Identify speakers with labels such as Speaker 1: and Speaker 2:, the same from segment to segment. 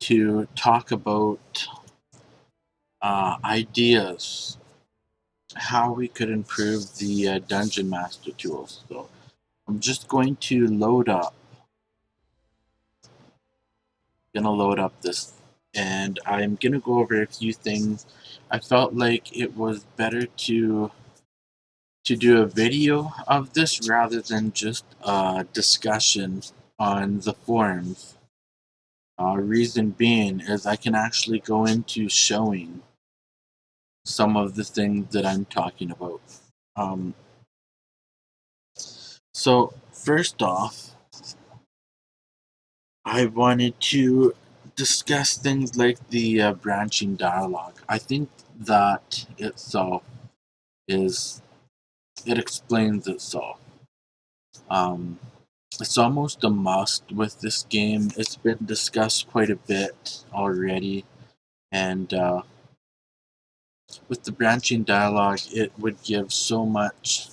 Speaker 1: to talk about ideas, how we could improve the Dungeon Master tools. So I'm just gonna load up this, and I'm gonna go over a few things. I felt like it was better to do a video of this rather than just a discussion on the forums. Reason being is I can actually go into showing some of the things that I'm talking about. Um, so first off, I wanted to discuss things like the branching dialogue. I think that itself is it explains itself. Um, it's almost a must with this game. It's been discussed quite a bit already, and with the branching dialogue, it would give so much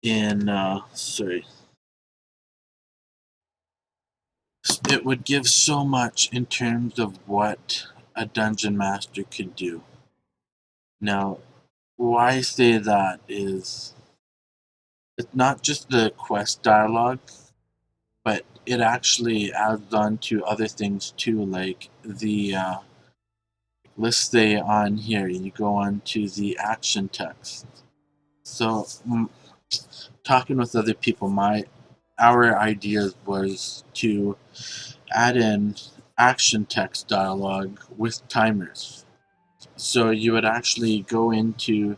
Speaker 1: in it would give so much in terms of what a dungeon master could do. Now, why I say that is it's not just the quest dialogue, but it actually adds on to other things too, like the let's say on here you go on to the action text. So talking with other people, our ideas was to add in action text dialogue with timers. So you would actually go into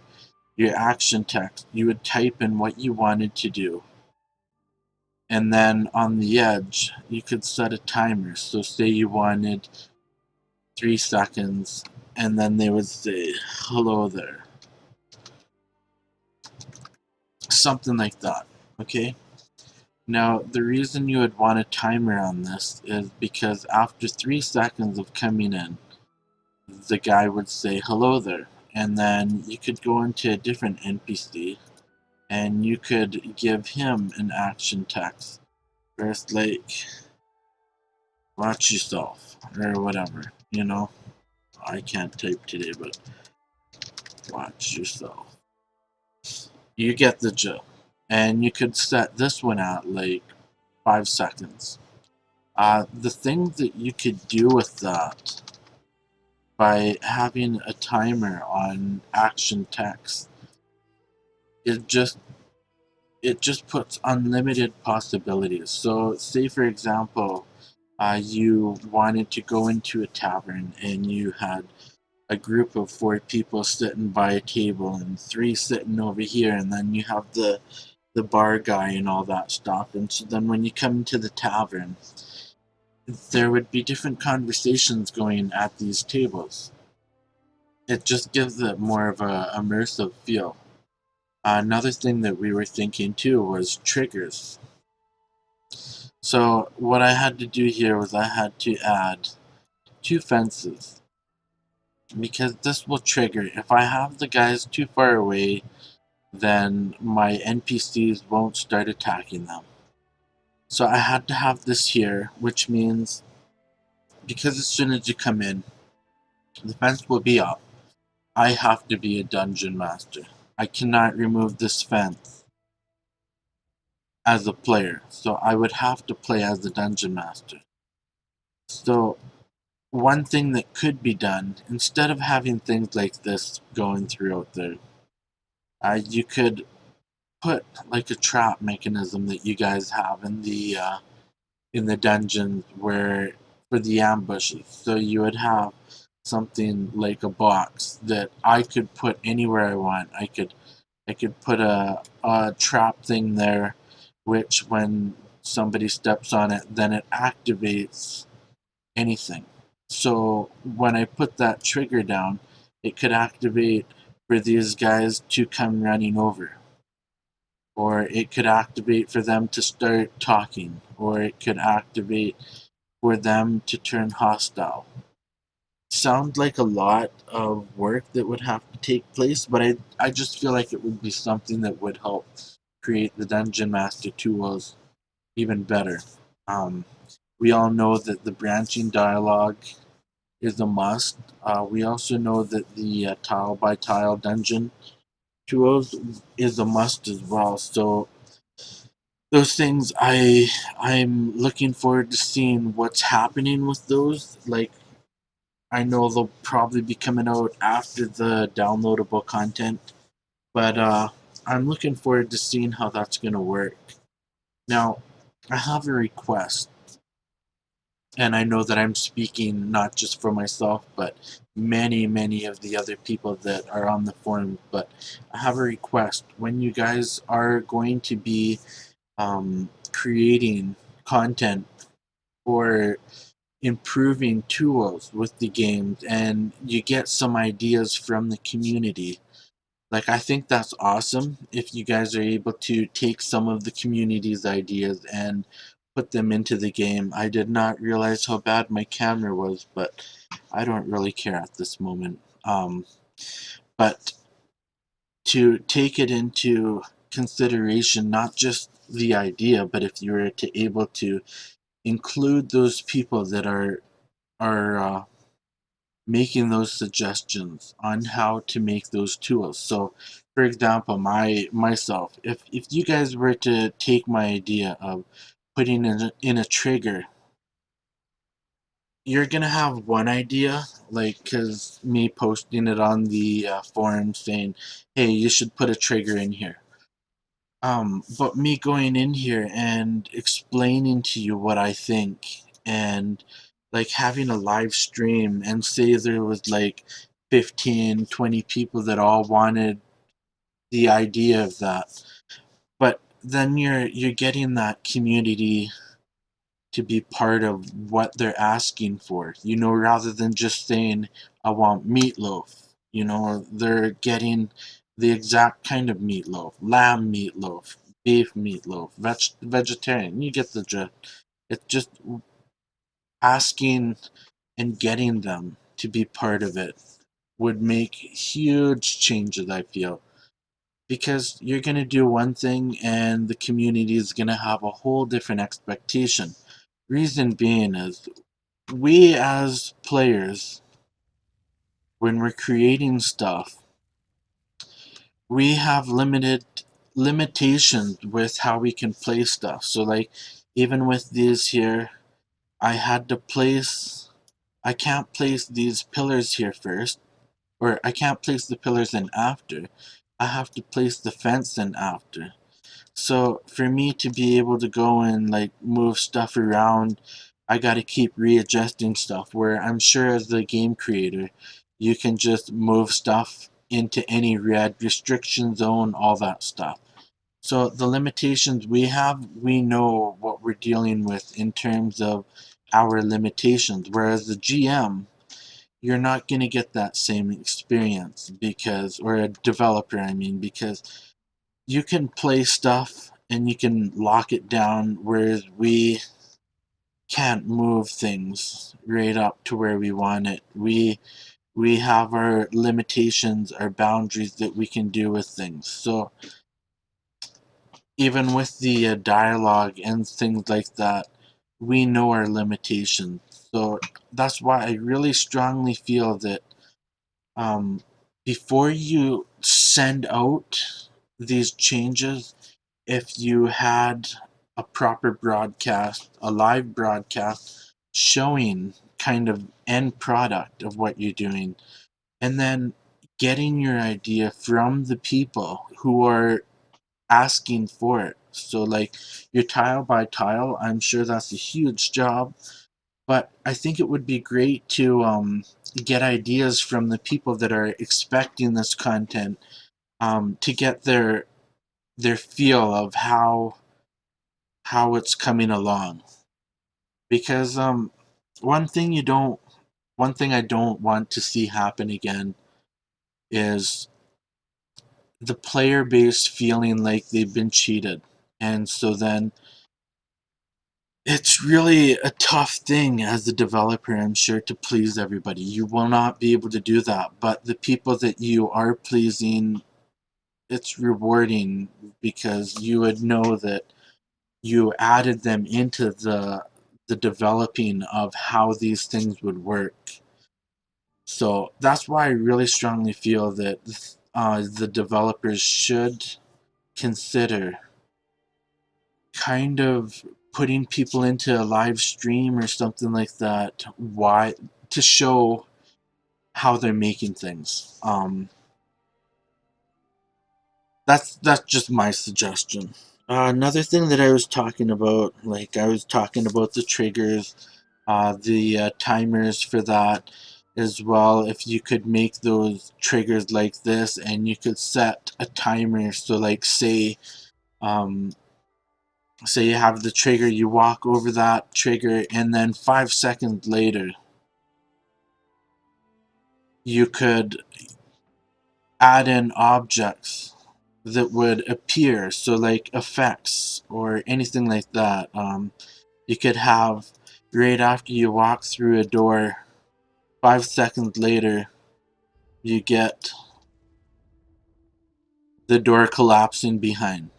Speaker 1: your action text, you would type in what you wanted to do, and then on the edge you could set a timer. So say you wanted 3 seconds, and then they would say hello there, something like that. Okay, now the reason you would want a timer on this is because after 3 seconds of coming in, the guy would say hello there, and then you could go into a different NPC and you could give him an action text. First, like, watch yourself, or whatever, you know? I can't type today, but watch yourself. You get the joke. And you could set this one at like 5 seconds. The thing that you could do with that by having a timer on action text, it just puts unlimited possibilities. So say for example, you wanted to go into a tavern and you had a group of 4 people sitting by a table and 3 sitting over here, and then you have the bar guy and all that stuff. And so then when you come into the tavern, there would be different conversations going at these tables. It just gives it more of a immersive feel. Another thing that we were thinking too was triggers. So what I had to do here was I had to add 2 fences, because this will trigger if I have the guys too far away, then my NPCs won't start attacking them. So I had to have this here, which means because as soon as you come in, the fence will be up. I have to be a dungeon master. I cannot remove this fence as a player, so I would have to play as the dungeon master. So one thing that could be done, instead of having things like this going throughout there, you could put like a trap mechanism that you guys have in the dungeons where for the ambushes. So you would have something like a box that I could put anywhere I want. I could put a trap thing there, which when somebody steps on it, then it activates anything. So when I put that trigger down, it could activate for these guys to come running over, or it could activate for them to start talking, or it could activate for them to turn hostile. Sounds like a lot of work that would have to take place, but I just feel like it would be something that would help create the Dungeon Master tools even better. Um, We all know that the branching dialogue is a must. We also know that the tile by tile dungeon tools is a must as well. So those things, I'm looking forward to seeing what's happening with those. Like, I know they'll probably be coming out after the downloadable content, but I'm looking forward to seeing how that's going to work. Now, I have a request, and I know that I'm speaking not just for myself, but many of the other people that are on the forum. But I have a request. When you guys are going to be creating content for improving tools with the game, and you get some ideas from the community, like, I think that's awesome if you guys are able to take some of the community's ideas and put them into the game. I did not realize how bad my camera was, but I don't really care at this moment. But to take it into consideration, not just the idea, but if you were to able to include those people that are making those suggestions on how to make those tools. So, for example, myself, if you guys were to take my idea of putting in a trigger, you're gonna have one idea, like, cause me posting it on the forum saying, "Hey, you should put a trigger in here." But me going in here and explaining to you what I think, and like having a live stream, and say there was like 15, 20 people that all wanted the idea of that. But then you're getting that community to be part of what they're asking for, rather than just saying, I want meatloaf. They're getting the exact kind of meatloaf: lamb meatloaf, beef meatloaf, vegetarian. You get the gist. It's just asking and getting them to be part of it would make huge changes, I feel. Because you're going to do one thing and the community is going to have a whole different expectation. Reason being is, we as players, when we're creating stuff, we have limitations with how we can play stuff. So, like, even with these here, I had to place, I can't place these pillars here first, or I can't place the pillars in after. I have to place the fence in after. So for me to be able to go and like move stuff around, I got to keep readjusting stuff. Where I'm sure as the game creator, you can just move stuff into any red restriction zone, all that stuff. So the limitations we have, we know what we're dealing with in terms of our limitations. Whereas the GM, you're not going to get that same experience, because, or a developer, I mean, because you can play stuff and you can lock it down, whereas we can't move things right up to where we want it. We have our limitations, our boundaries that we can do with things. So even with the dialogue and things like that, we know our limitations. So that's why I really strongly feel that um, before you send out these changes, if you had a proper broadcast, a live broadcast showing kind of end product of what you're doing, and then getting your idea from the people who are asking for it. So, like, your tile by tile, I'm sure that's a huge job, but I think it would be great to get ideas from the people that are expecting this content, to get their feel of how it's coming along. Because one thing you don't one thing I don't want to see happen again is the player base feeling like they've been cheated. And so then it's really a tough thing as a developer, I'm sure, to please everybody. You will not be able to do that, but the people that you are pleasing, it's rewarding, because you would know that you added them into the developing of how these things would work. So that's why I really strongly feel that the developers should consider kind of putting people into a live stream or something like that. Why? To show how they're making things. That's just my suggestion. Another thing that I was talking about, like I was talking about the triggers, the timers for that as well. If you could make those triggers like this, and you could set a timer, so like um, say you have the trigger, you walk over that trigger, and then 5 seconds later, you could add in objects that would appear, so like effects or anything like that. You could have right after you walk through a door, 5 seconds later, you get the door collapsing behind.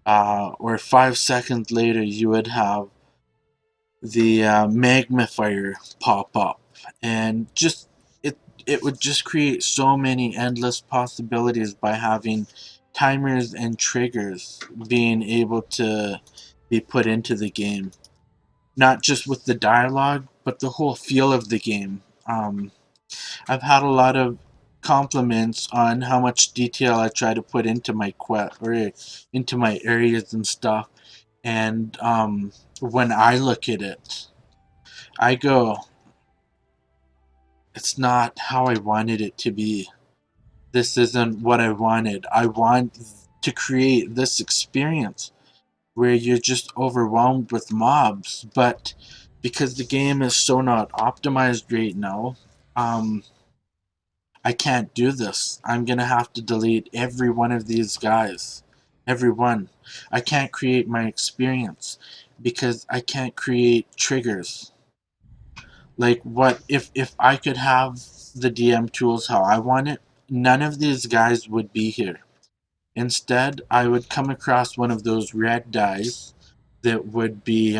Speaker 1: Or 5 seconds later, you would have the magnifier pop up, and just it would just create so many endless possibilities by having timers and triggers being able to be put into the game, not just with the dialogue but the whole feel of the game. I've had a lot of compliments on how much detail I try to put into my quest or into my areas and stuff, and when I look at it, I go, it's not how I wanted it to be. This isn't what I wanted. I want to create this experience where you're just overwhelmed with mobs, but because the game is so not optimized right now, I can't do this. I'm gonna have to delete every one of these guys. Every one. I can't create my experience because I can't create triggers. Like, what if I could have the DM tools how I want it, none of these guys would be here. Instead, I would come across one of those red dice that would be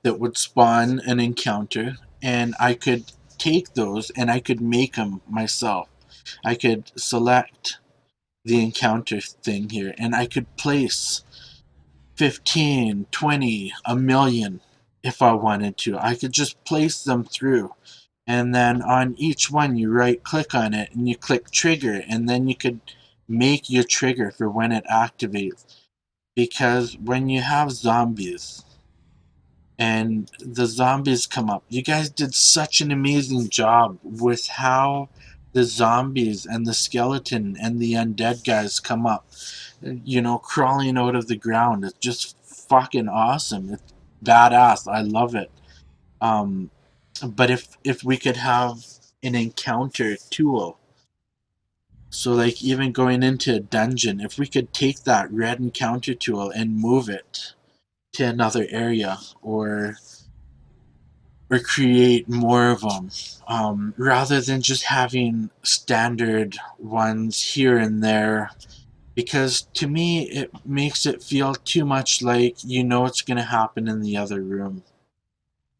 Speaker 1: that would spawn an encounter, and I could take those and I could make them myself. I could select the encounter thing here, and I could place 15, 20, a million if I wanted to. I could just place them through, and then on each one you right click on it and you click trigger, and then you could make your trigger for when it activates. Because when you have zombies and the zombies come up, you guys did such an amazing job with how the zombies and the skeleton and the undead guys come up, crawling out of the ground. It's just fucking awesome. It's badass. I love it. um but if we could have an encounter tool, so like even going into a dungeon, if we could take that red encounter tool and move it to another area, or create more of them, rather than just having standard ones here and there, because to me it makes it feel too much like it's going to happen in the other room.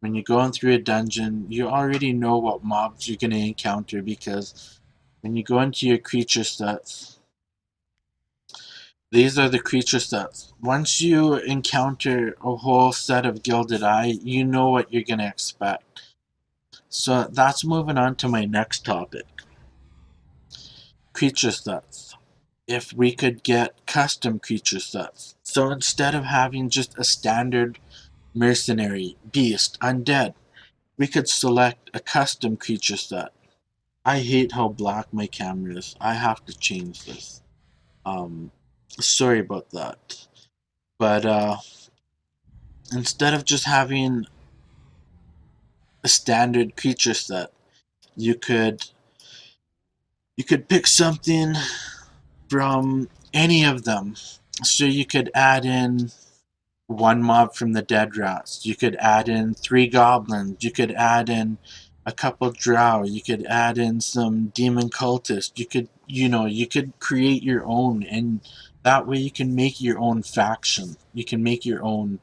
Speaker 1: When you're going through a dungeon, you already know what mobs you're going to encounter, because when you go into your creature sets, these are the creature sets. Once you encounter a whole set of Gilded Eye, you know what you're going to expect. So that's moving on to my next topic. Creature sets. If we could get custom creature sets. So instead of having just a standard mercenary, beast, undead, we could select a custom creature set. I hate how black my camera is. I have to change this. Um, Sorry about that. But instead of just having a standard creature set, you could you could pick something from any of them. So you could add in one mob from the Dead Rats. You could add in 3 goblins. You could add in a couple drow. You could add in some demon cultists. You could create your own, and that way you can make your own faction. You can make your own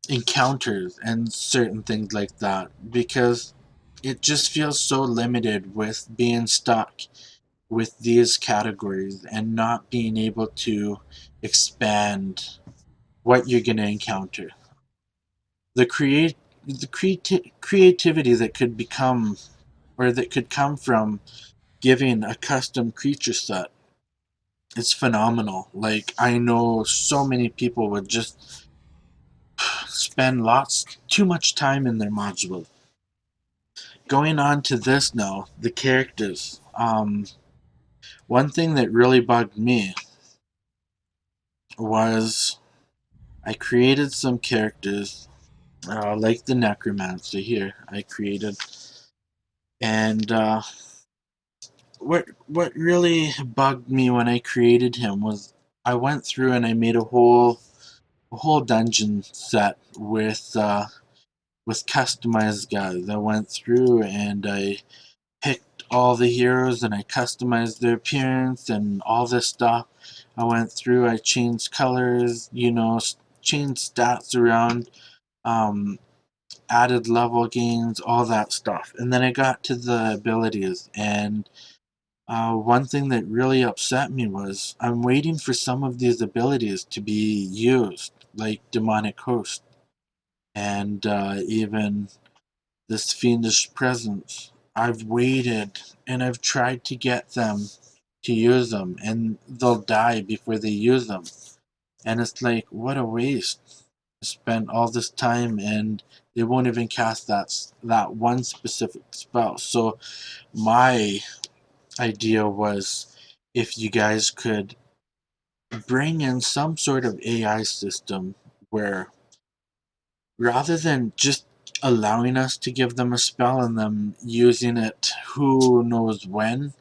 Speaker 1: encounters and certain things like that, because it just feels so limited with being stuck with these categories and not being able to expand what you're going to encounter. The creativity that could become, or that could come from giving a custom creature set, it's phenomenal. Like, I know so many people would just spend lots too much time in their module. Going on to this now, the characters. One thing that really bugged me was I created some characters, like the Necromancer here. I created, and what really bugged me when I created him was I went through and I made a whole dungeon set with customized guys. I went through and I picked all the heroes and I customized their appearance and all this stuff. I went through, I changed colors, changed stats around, um, added level gains, all that stuff. And then I got to the abilities, and one thing that really upset me was I'm waiting for some of these abilities to be used, like Demonic Host and even this Fiendish Presence. I've waited and I've tried to get them to use them, and they'll die before they use them. And it's like, what a waste. I spent all this time and they won't even cast that one specific spell. So my idea was, if you guys could bring in some sort of AI system where, rather than just allowing us to give them a spell and them using it who knows when,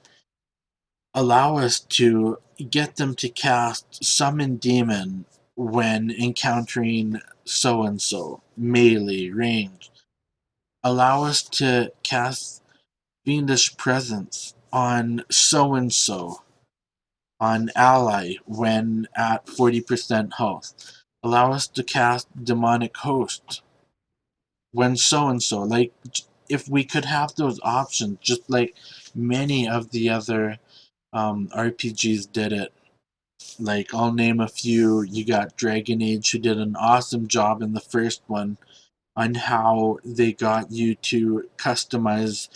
Speaker 1: allow us to get them to cast Summon Demon when encountering so and so, melee, range. Allow us to cast Fiendish Presence on so and so, on ally when at 40% health. Allow us to cast Demonic Host when so and so. Like, if we could have those options, just like many of the other RPGs did it. Like, I'll name a few. You got Dragon Age, who did an awesome job in the first one on how they got you to customize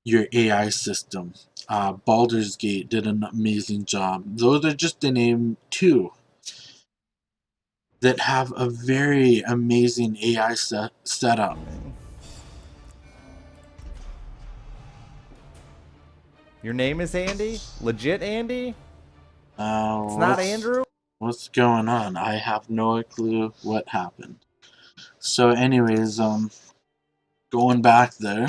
Speaker 1: your AI system. Baldur's Gate did an amazing job. Those are just to name two that have a very amazing AI setup.
Speaker 2: Your name is Andy? Legit Andy? It's not
Speaker 1: What's
Speaker 2: Andrew?
Speaker 1: going on? I have no clue what happened. So, anyways, going back there,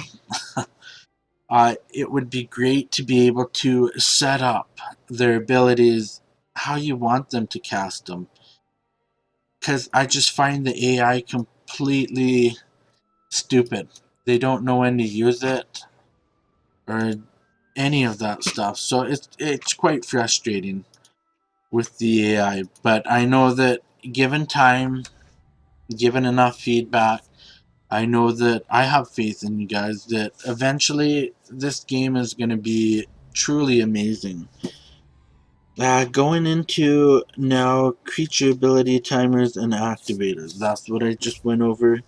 Speaker 1: it would be great to be able to set up their abilities how you want them to cast them. Because I just find the AI completely stupid. They don't know when to use it or any of that stuff. So it's quite frustrating with the AI. But I know that given time, given enough feedback, I know that I have faith in you guys that eventually this game is going to be truly amazing. Going into now creature ability timers and activators. That's what I just went over.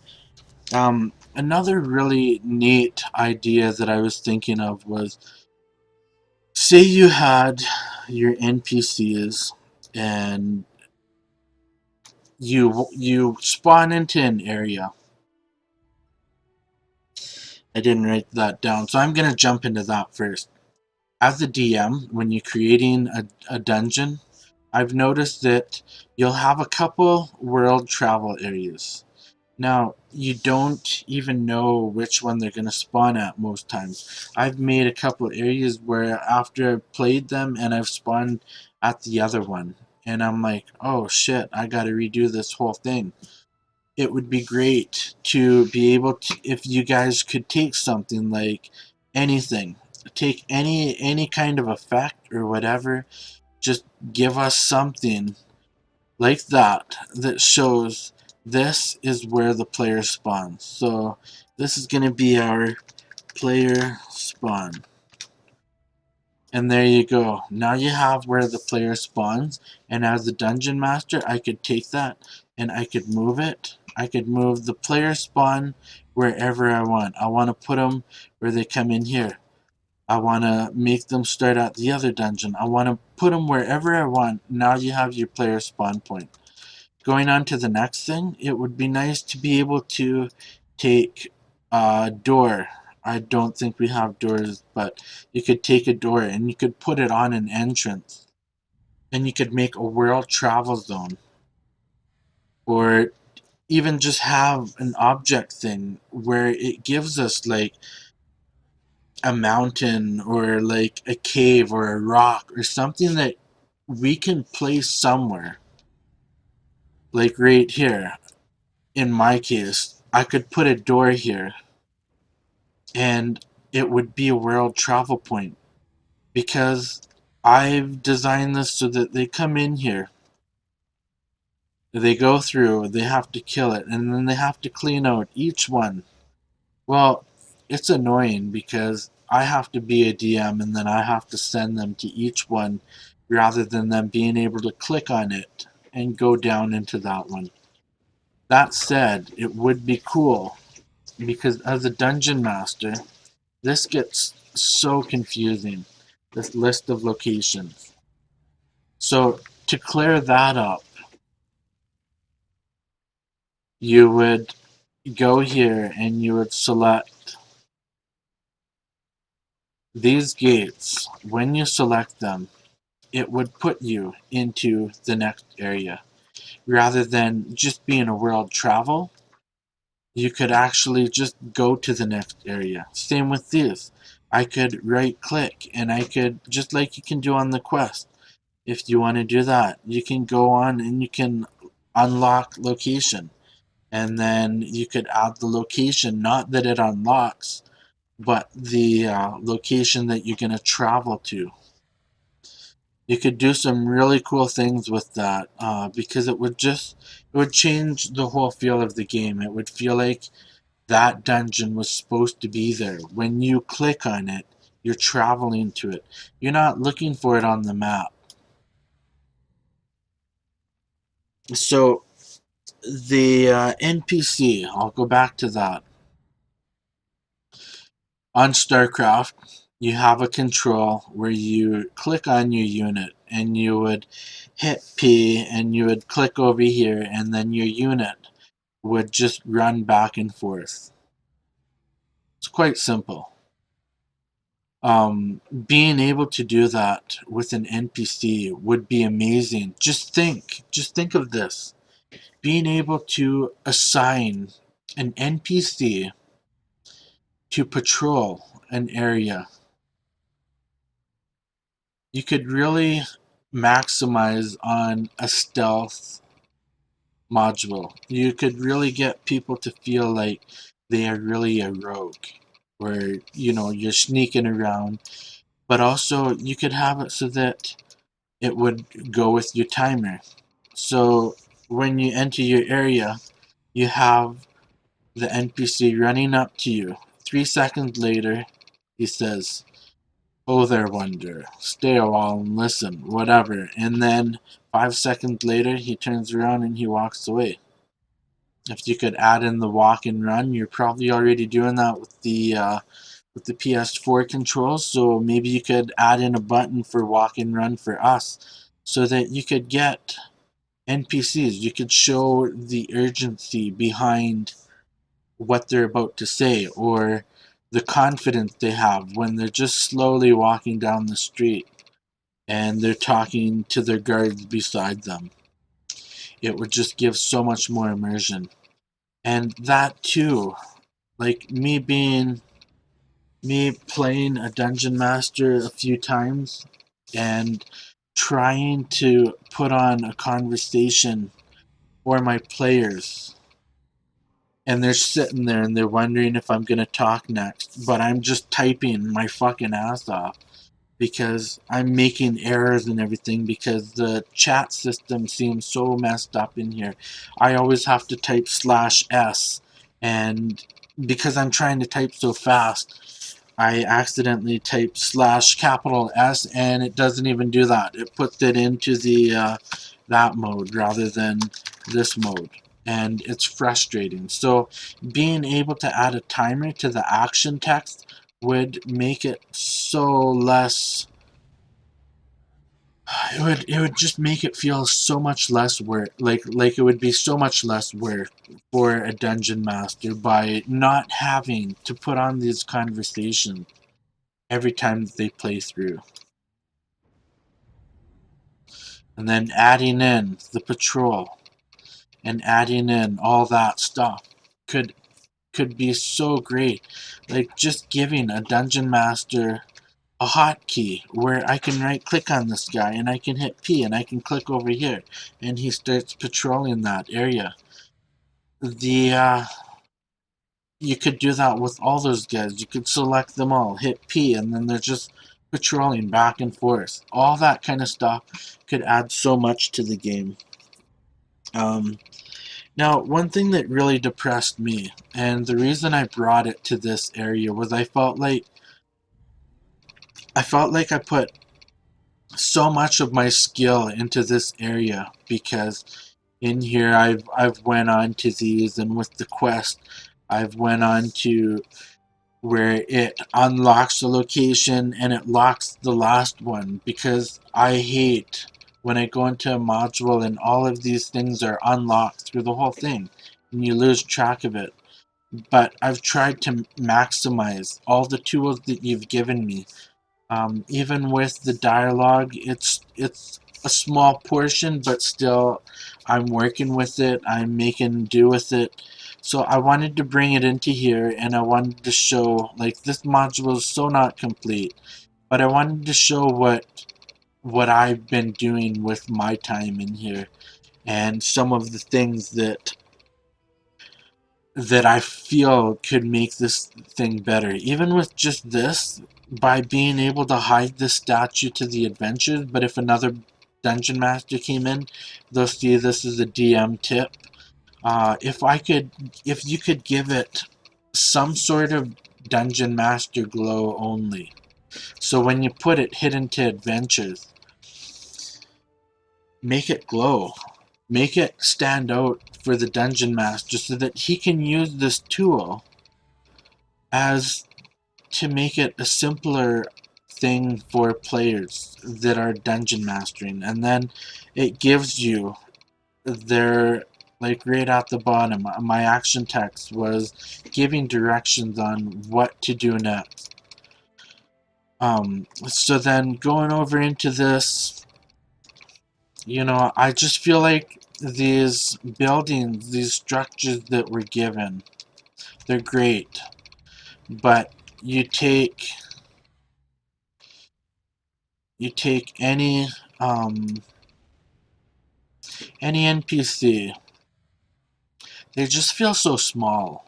Speaker 1: Another really neat idea that I was thinking of was, say you had your NPCs and you spawn into an area. I didn't write that down, so I'm gonna jump into that first. As a DM, when you're creating a dungeon, I've noticed that you'll have a couple world travel areas. Now, you don't even know which one they're going to spawn at most times. I've made a couple areas where after I've played them and I've spawned at the other one, and I'm like, oh shit, I got to redo this whole thing. It would be great to be able to, if you guys could take something like anything, take any kind of effect or whatever, just give us something like that that shows this is where the player spawns. So this is going to be our player spawn. And there you go. Now you have where the player spawns, and as the dungeon master, I could take that and I could move it. I could move the player spawn wherever I want. I want to put them where they come in here. I want to make them start at the other dungeon. I want to put them wherever I want. Now you have your player spawn point. Going on to the next thing, it would be nice to be able to take a door. I don't think we have doors, but you could take a door and you could put it on an entrance. And you could make a world travel zone. Or even just have an object thing where it gives us like a mountain or like a cave or a rock or something that we can place somewhere. Like right here. In my case, I could put a door here and it would be a world travel point because I've designed this so that they come in here, they go through, they have to kill it, and then they have to clean out each one. Well, it's annoying because I have to be a DM and then I have to send them to each one rather than them being able to click on it and go down into that one. That said, it would be cool because as a dungeon master, this gets so confusing, this list of locations. So to clear that up, you would go here and you would select these gates. When you select them, it would put you into the next area. Rather than just being a world travel, you could actually just go to the next area. Same with this. I could right click and I could, just like you can do on the quest, if you want to do that, you can go on and you can unlock location. And then you could add the location, not that it unlocks, but the location that you're going to travel to. You could do some really cool things with that because it would change the whole feel of the game. It would feel like that dungeon was supposed to be there. When you click on it, you're traveling to it. You're not looking for it on the map. So the NPC, I'll go back to that. On StarCraft, you have a control where you click on your unit and you would hit P and you would click over here and then your unit would just run back and forth. It's quite simple. Being able to do that with an NPC would be amazing. Just think of this. Being able to assign an NPC to patrol an area. You could really maximize on a stealth module. You could really get people to feel like they are really a rogue, where you're sneaking around, but also you could have it so that it would go with your timer. So when you enter your area, you have the NPC running up to you. 3 seconds later, he says, "Oh there, Wonder. Stay a while and listen," whatever. And then 5 seconds later, he turns around and he walks away. If you could add in the walk and run, you're probably already doing that with the PS4 controls. So maybe you could add in a button for walk and run for us, so that you could get NPCs. You could show the urgency behind what they're about to say, or the confidence they have when they're just slowly walking down the street and they're talking to their guards beside them. It would just give so much more immersion. And that too, like me playing a dungeon master a few times and trying to put on a conversation for my players, and they're sitting there and they're wondering if I'm gonna talk next, but I'm just typing my fucking ass off. because I'm making errors and everything because the chat system seems so messed up in here. I always have to type /s, and because I'm trying to type so fast, I accidentally type /S, and it doesn't even do that. It puts it into the that mode rather than this mode, and it's frustrating. So being able to add a timer to the action text would make it so less, it would just make it feel so much less work, like it would be so much less work for a dungeon master by not having to put on these conversations every time that they play through, and then adding in the patrol and adding in all that stuff could could be so great. Like just giving a dungeon master a hotkey where I can right click on this guy and I can hit P and I can click over here and he starts patrolling that area. The you could do that with all those guys. You could select them all, hit P, and then they're just patrolling back and forth. All that kind of stuff could add so much to the game. Um, Now, one thing that really depressed me, and the reason I brought it to this area, was I felt like I put so much of my skill into this area because in here I've went on to these, and with the quest I've went on to where it unlocks the location and it locks the last one, because I hate when I go into a module and all of these things are unlocked through the whole thing and you lose track of it. But I've tried to maximize all the tools that you've given me. Even with the dialogue, it's a small portion, but still, I'm working with it. I'm making do with it. So I wanted to bring it into here, and I wanted to show, like, this module is so not complete, but I wanted to show what I've been doing with my time in here, and some of the things that I feel could make this thing better. Even with just this, by being able to hide this statue to the adventures, but if another dungeon master came in, they'll see this as a DM tip. If you could give it some sort of dungeon master glow only. So when you put it hidden to adventures, make it glow. Make it stand out for the dungeon master so that he can use this tool as to make it a simpler thing for players that are dungeon mastering, and then it gives you their, like, right at the bottom, my action text was giving directions on what to do next. So then going over into this, I just feel like these buildings, these structures that we're given, they're great, but you take um, any NPC, they just feel so small.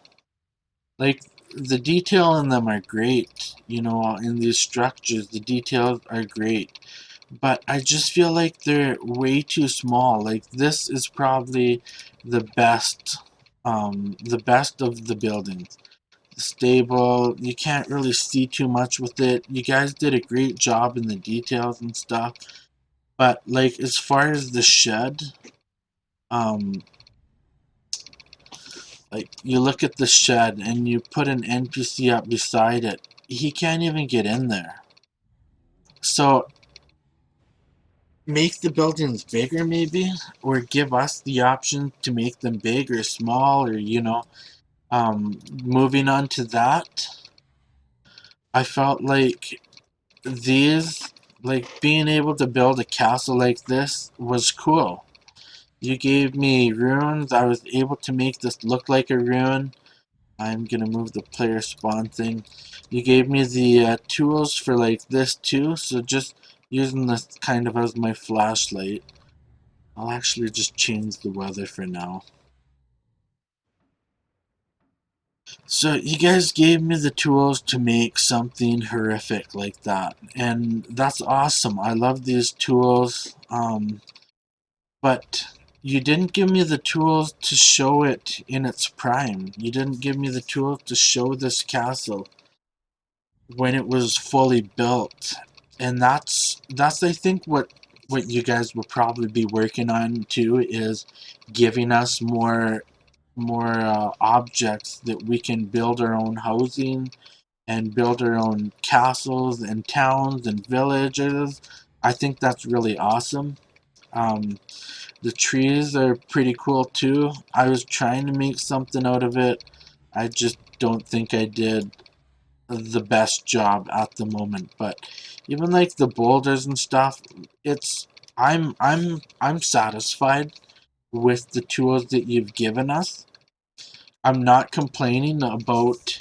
Speaker 1: Like, the detail in them are great, in these structures, the details are great. But I just feel like they're way too small. Like, this is probably the best of the buildings. The stable, you can't really see too much with it. You guys did a great job in the details and stuff. But, like, as far as the shed, um, like, you look at the shed and you put an NPC up beside it, he can't even get in there. So, make the buildings bigger, maybe? Or give us the option to make them big or small, or, moving on to that, I felt like these, like, being able to build a castle like this was cool. You gave me runes, I was able to make this look like a rune. I'm gonna move the player spawn thing. You gave me the tools for, like, this too, so just using this kind of as my flashlight. I'll actually just change the weather for now. So you guys gave me the tools to make something horrific like that, and that's awesome. I love these tools, but you didn't give me the tools to show it in its prime. You didn't give me the tools to show this castle when it was fully built, and that's I think what you guys will probably be working on too, is giving us more objects that we can build our own housing and build our own castles and towns and villages. I think that's really awesome. Um, the trees are pretty cool too. I was trying to make something out of it. I just don't think I did the best job at the moment. But even like the boulders and stuff, it's I'm satisfied with the tools that you've given us. I'm not complaining about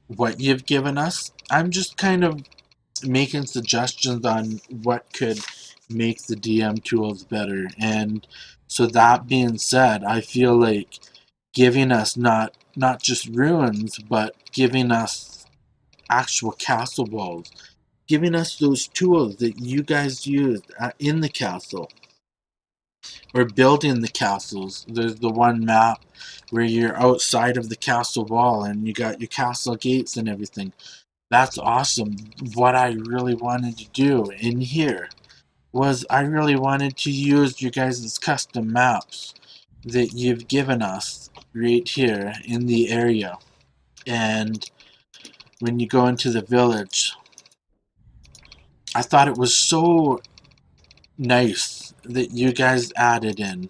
Speaker 1: what you've given us. I'm just kind of making suggestions on what could make the DM tools better. And so that being said, I feel like giving us not just ruins, but giving us actual castle walls, giving us those tools that you guys used in the castle or building the castles. There's the one map where you're outside of the castle wall and you got your castle gates and everything. That's awesome. What I really wanted to do in here was I really wanted to use you guys' custom maps that you've given us right here in the area. And when you go into the village, I thought it was so nice that you guys added in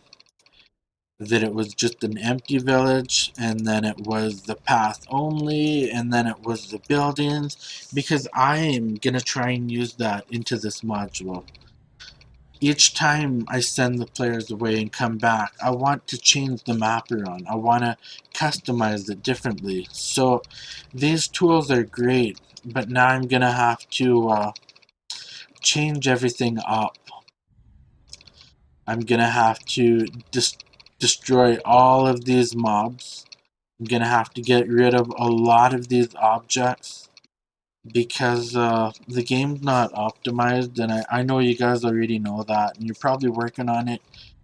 Speaker 1: that it was just an empty village, and then it was the path only, and then it was the buildings, because I am gonna try and use that into this module. Each time I send the players away and come back, I want to change the map around. I want to customize it differently. So these tools are great, but now I'm gonna have to change everything up. I'm gonna have to destroy all of these mobs. I'm gonna have to get rid of a lot of these objects because the game's not optimized, and I know you guys already know that, and you're probably working on it.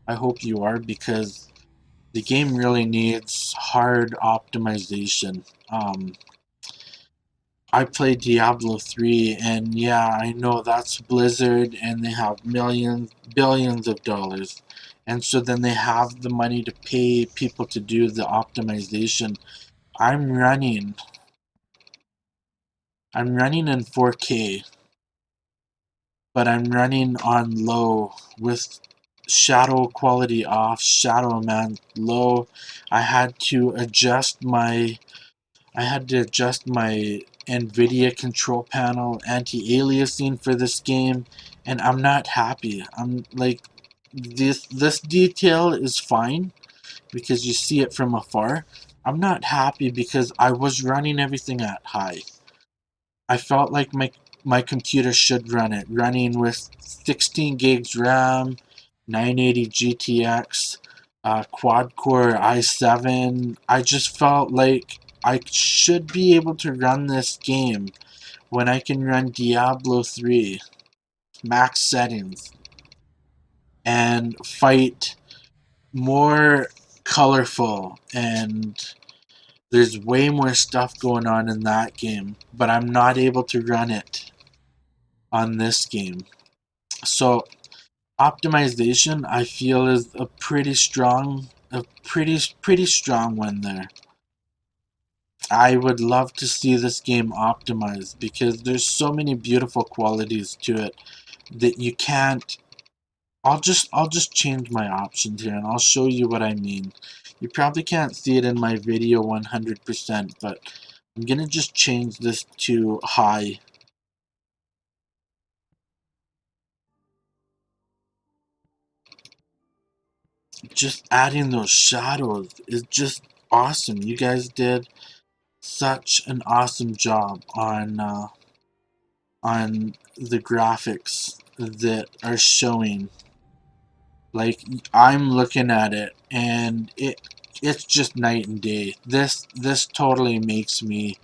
Speaker 1: I hope you are, because the game really needs hard optimization. I played Diablo 3, and yeah, I know that's Blizzard, and they have millions, billions of dollars. And so then they have the money to pay people to do the optimization. I'm running. I'm running in 4K, but I'm running on low with shadow quality off, shadow man low. I had to adjust my NVIDIA control panel anti-aliasing for this game, and I'm not happy. I'm like, this detail is fine because you see it from afar. I'm not happy because I was running everything at high. I felt like my computer should run it, running with 16 gigs RAM, 980 GTX, quad core i7. I just felt like I should be able to run this game when I can run Diablo 3 max settings and fight more colorful, and there's way more stuff going on in that game, but I'm not able to run it on this game. So optimization, I feel, is a pretty strong one there. I would love to see this game optimized because there's so many beautiful qualities to it that you can't. I'll just change my options here and I'll show you what I mean. You probably can't see it in my video 100%, but I'm gonna just change this to high. Just adding those shadows is just awesome. You guys did such an awesome job on the graphics that are showing. Like, I'm looking at it and it's just night and day. This totally makes me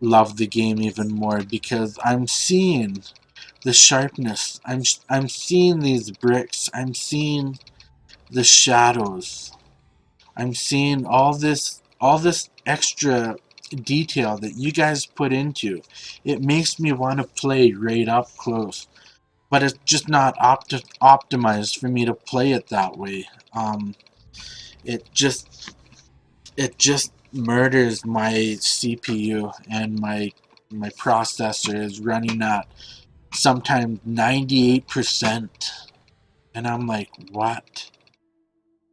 Speaker 1: love the game even more because I'm seeing the sharpness. I'm seeing these bricks. I'm seeing the shadows. I'm seeing all this extra detail that you guys put into. It makes me want to play right up close, but it's just not optimized for me to play it that way. It just murders my CPU, and my processor is running at sometimes 98%, and I'm like, what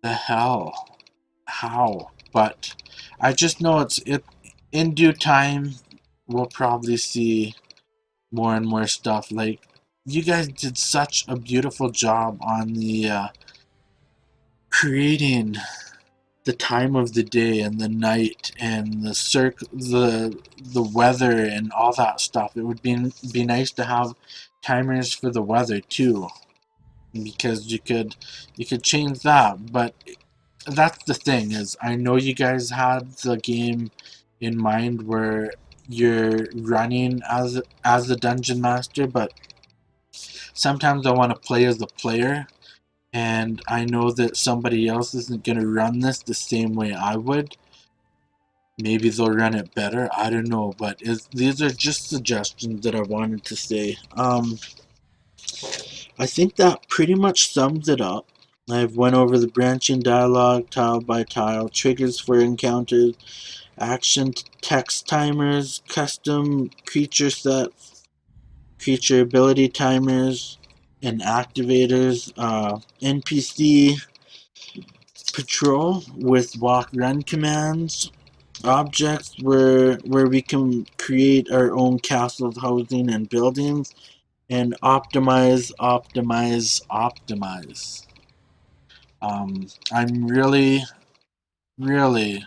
Speaker 1: the hell? How? But I just know it in due time we'll probably see more and more stuff. Like, you guys did such a beautiful job on the creating the time of the day and the night and the weather and all that stuff. It would be nice to have timers for the weather too, because you could change that. But that's the thing, is I know you guys had the game in mind where you're running as the dungeon master, but sometimes I want to play as a player, and I know that somebody else isn't going to run this the same way I would. Maybe they'll run it better. I don't know, but these are just suggestions that I wanted to say. I think that pretty much sums it up. I've went over the branching dialogue tile by tile, triggers for encounters, action text timers, custom creature sets, creature ability timers, and activators, NPC patrol with walk run commands, objects where we can create our own castles, housing, and buildings, and optimize. I'm really, really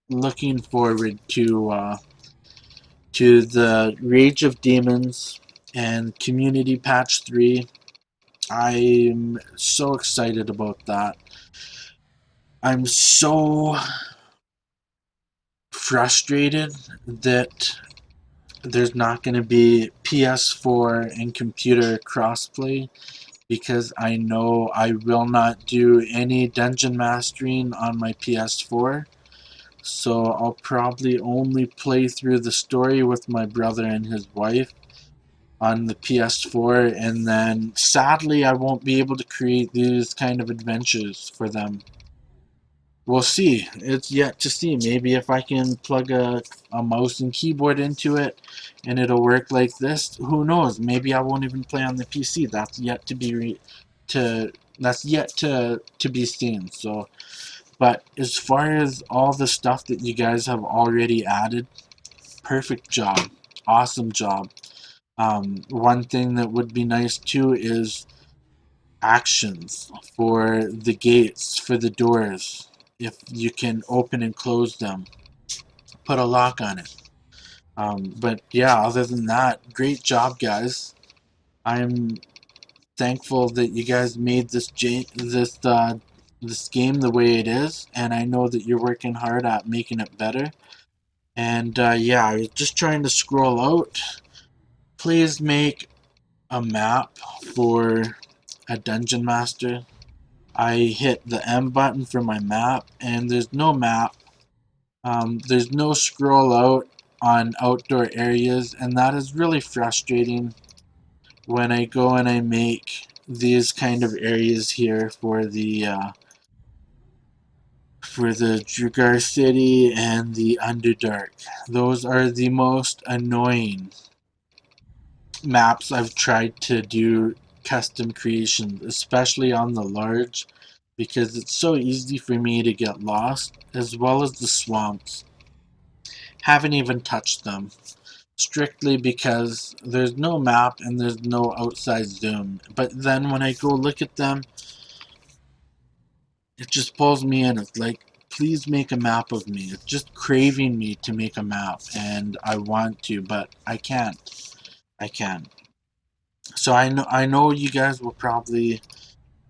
Speaker 1: looking forward to the Rage of Demons and Community Patch 3. I'm so excited about that. I'm so frustrated that there's not going to be PS4 and computer crossplay, because I know I will not do any dungeon mastering on my PS4. So I'll probably only play through the story with my brother and his wife on the PS4, and then sadly I won't be able to create these kind of adventures for them. We'll see. It's yet to see. Maybe if I can plug a mouse and keyboard into it and it'll work like this, who knows? Maybe I won't even play on the PC. That's yet to be to be seen. So, but as far as all the stuff that you guys have already added, perfect job. Awesome job. One thing that would be nice too is actions for the gates, for the doors. If you can open and close them, put a lock on it. But yeah, other than that, great job, guys. I'm thankful that you guys made this game the way it is, and I know that you're working hard at making it better. And yeah, I was just trying to scroll out. Please make a map for a dungeon master. I hit the M button for my map, and there's no map. There's no scroll out on outdoor areas, and that is really frustrating when I go and I make these kind of areas here for the Drugar City and the Underdark. Those are the most annoying maps I've tried to do custom creations, especially on the large, because it's so easy for me to get lost, as well as the swamps. Haven't even touched them, strictly because there's no map and there's no outside zoom. But then when I go look at them, it just pulls me in. It's like, please make a map of me. It's just craving me to make a map, and I want to, but I can't. I can't. So I know you guys will probably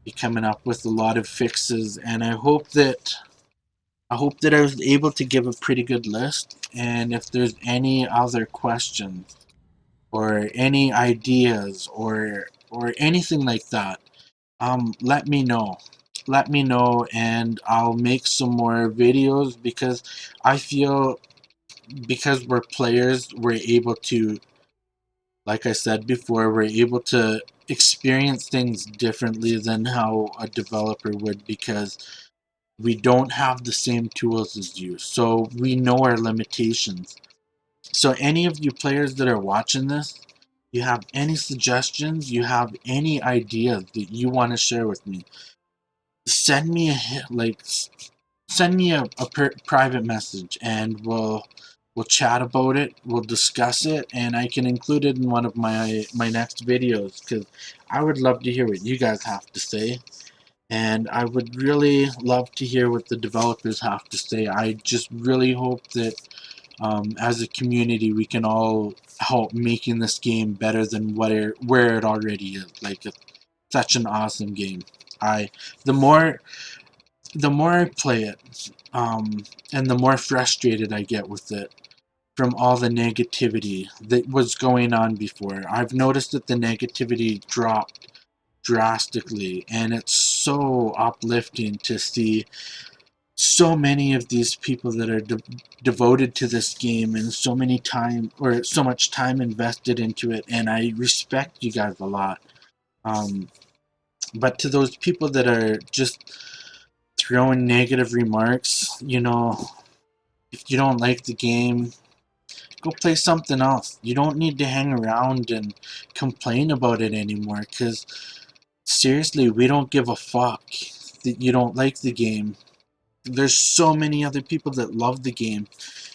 Speaker 1: be coming up with a lot of fixes, and I hope that I hope that I was able to give a pretty good list, and if there's any other questions or any ideas or anything like that, let me know. Let me know, and I'll make some more videos, because I feel, because we're players, we're able to, like I said before, we're able to experience things differently than how a developer would, because we don't have the same tools as you, so we know our limitations. So any of you players that are watching this, you have any suggestions, you have any ideas that you want to share with me, send me a private message, and we'll chat about it, we'll discuss it, and I can include it in one of my next videos, because I would love to hear what you guys have to say. And I would really love to hear what the developers have to say. I just really hope that as a community we can all help making this game better than where it already is. Like, it's such an awesome game. I the more the more I play it, and the more frustrated I get with it from all the negativity that was going on before. I've noticed that the negativity dropped drastically, and it's so uplifting to see so many of these people that are devoted to this game, and so much time invested into it, and I respect you guys a lot. But to those people that are just throwing negative remarks, if you don't like the game, go play something else. You don't need to hang around and complain about it anymore, because seriously, we don't give a fuck that you don't like the game. There's so many other people that love the game,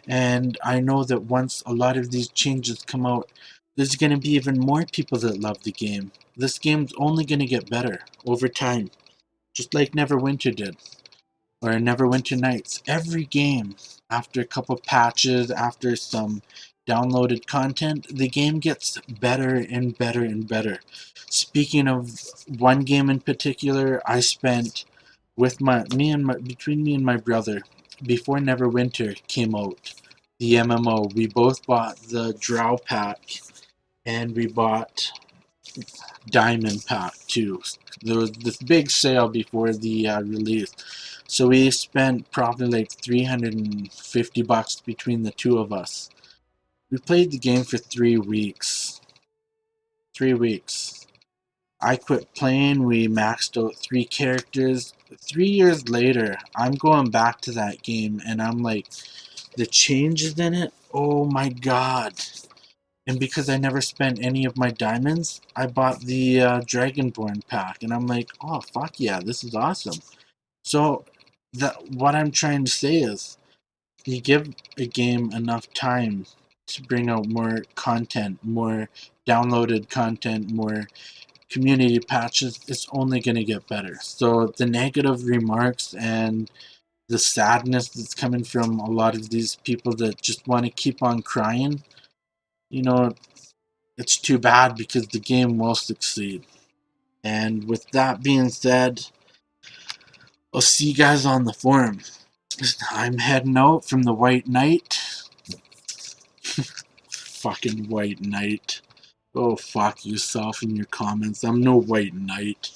Speaker 1: and I know that once a lot of these changes come out, there's going to be even more people that love the game. This game's only going to get better over time, just like Neverwinter did, or Neverwinter Nights. Every game, after a couple patches, after some downloaded content, the game gets better and better and better. Speaking of one game in particular, I spent between me and my brother, before Neverwinter came out, the MMO, we both bought the Drow pack, and we bought Diamond pack too. There was this big sale before the release, so we spent probably like $350 between the two of us. We played the game for 3 weeks. 3 weeks. I quit playing. We maxed out 3 characters. 3 years later, I'm going back to that game, and I'm like, the changes in it, oh my god. And because I never spent any of my diamonds, I bought the Dragonborn pack, and I'm like, oh fuck yeah, this is awesome. So what I'm trying to say is, you give a game enough time to bring out more content, more downloaded content, more community patches, it's only going to get better. So the negative remarks and the sadness that's coming from a lot of these people that just want to keep on crying, you know, it's too bad, because the game will succeed. And with that being said, I'll see you guys on the forum. I'm heading out from the White Knight. Fucking White Knight. Oh, fuck yourself in your comments. I'm no White Knight.